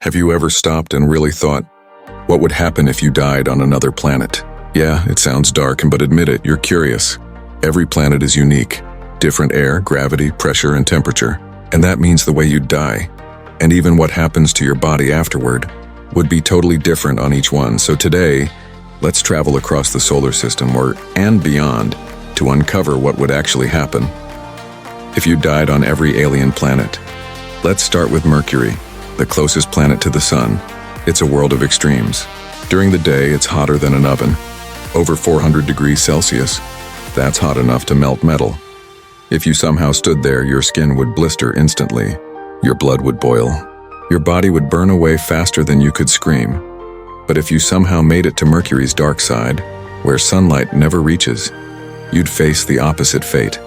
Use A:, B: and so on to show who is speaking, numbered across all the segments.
A: Have you ever stopped and really thought, what would happen if you died on another planet? Yeah, it sounds dark, but admit it, you're curious. Every planet is unique. Different air, gravity, pressure, and temperature. And that means the way you'd die, and even what happens to your body afterward, would be totally different on each one. So today, let's travel across the solar system and beyond to uncover what would actually happen if you died on every alien planet. Let's start with Mercury, the closest planet to the sun. It's a world of extremes. During the day, it's hotter than an oven, over 400 degrees Celsius. That's hot enough to melt metal. If you somehow stood there, your skin would blister instantly. Your blood would boil. Your body would burn away faster than you could scream. But if you somehow made it to Mercury's dark side, where sunlight never reaches, you'd face the opposite fate.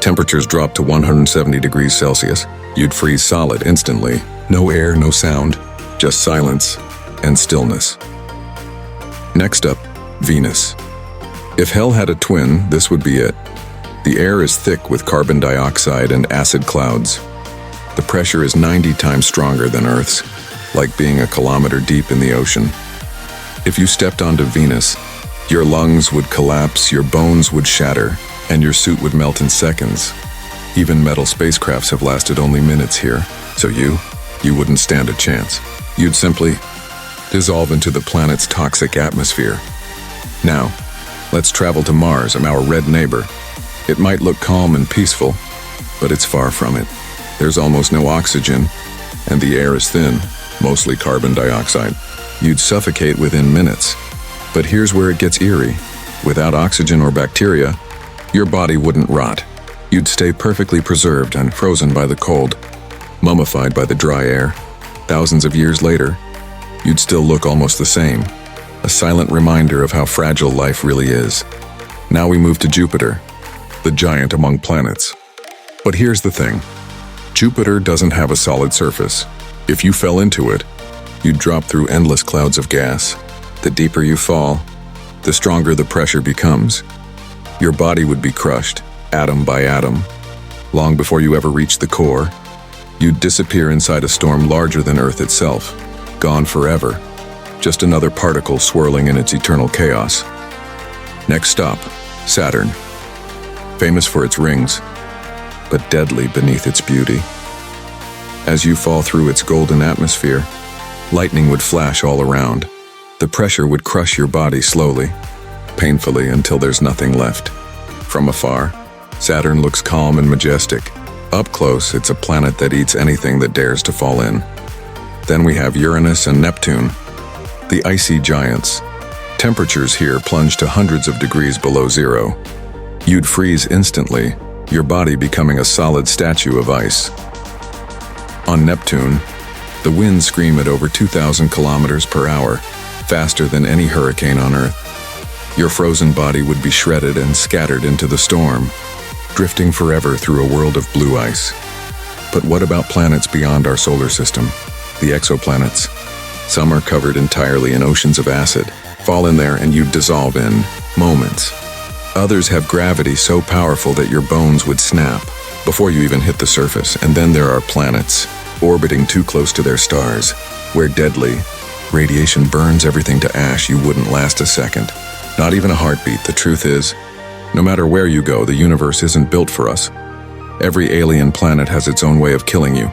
A: Temperatures drop to 170 degrees Celsius. You'd freeze solid instantly. No air, no sound, just silence and stillness. Next up, Venus. If hell had a twin, this would be it. The air is thick with carbon dioxide and acid clouds. The pressure is 90 times stronger than Earth's, like being a kilometer deep in the ocean. If you stepped onto Venus, your lungs would collapse, your bones would shatter, and your suit would melt in seconds. Even metal spacecrafts have lasted only minutes here, so you wouldn't stand a chance. You'd simply dissolve into the planet's toxic atmosphere. Now, let's travel to Mars, our red neighbor. It might look calm and peaceful, but it's far from it. There's almost no oxygen, and the air is thin, mostly carbon dioxide. You'd suffocate within minutes. But here's where it gets eerie. Without oxygen or bacteria, your body wouldn't rot. You'd stay perfectly preserved and frozen by the cold, mummified by the dry air. Thousands of years later, you'd still look almost the same, a silent reminder of how fragile life really is. Now we move to Jupiter, the giant among planets. But here's the thing. Jupiter doesn't have a solid surface. If you fell into it, you'd drop through endless clouds of gas. The deeper you fall, the stronger the pressure becomes. Your body would be crushed, atom by atom. Long before you ever reach the core, you'd disappear inside a storm larger than Earth itself, gone forever. Just another particle swirling in its eternal chaos. Next stop, Saturn. Famous for its rings, but deadly beneath its beauty. As you fall through its golden atmosphere, lightning would flash all around. The pressure would crush your body slowly, painfully until there's nothing left. From afar, Saturn looks calm and majestic. Up close, it's a planet that eats anything that dares to fall in. Then we have Uranus and Neptune, the icy giants. Temperatures here plunge to hundreds of degrees below zero. You'd freeze instantly, your body becoming a solid statue of ice. On Neptune, the winds scream at over 2,000 kilometers per hour, faster than any hurricane on Earth. Your frozen body would be shredded and scattered into the storm, drifting forever through a world of blue ice. But what about planets beyond our solar system? The exoplanets. Some are covered entirely in oceans of acid. Fall in there and you'd dissolve in moments. Others have gravity so powerful that your bones would snap before you even hit the surface. And then there are planets orbiting too close to their stars, where deadly radiation burns everything to ash. You wouldn't last a second. Not even a heartbeat. The truth is, no matter where you go, the universe isn't built for us. Every alien planet has its own way of killing you.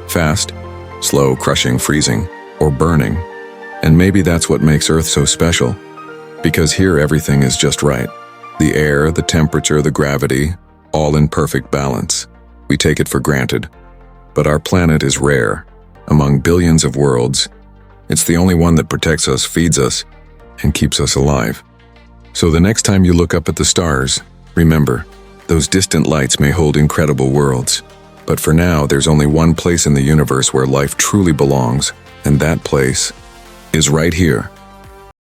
A: Fast, slow, crushing, freezing, or burning. And maybe that's what makes Earth so special. Because here everything is just right. The air, the temperature, the gravity, all in perfect balance. We take it for granted. But our planet is rare. Among billions of worlds, it's the only one that protects us, feeds us, and keeps us alive. So the next time you look up at the stars, remember, those distant lights may hold incredible worlds. But for now, there's only one place in the universe where life truly belongs, and that place is right here.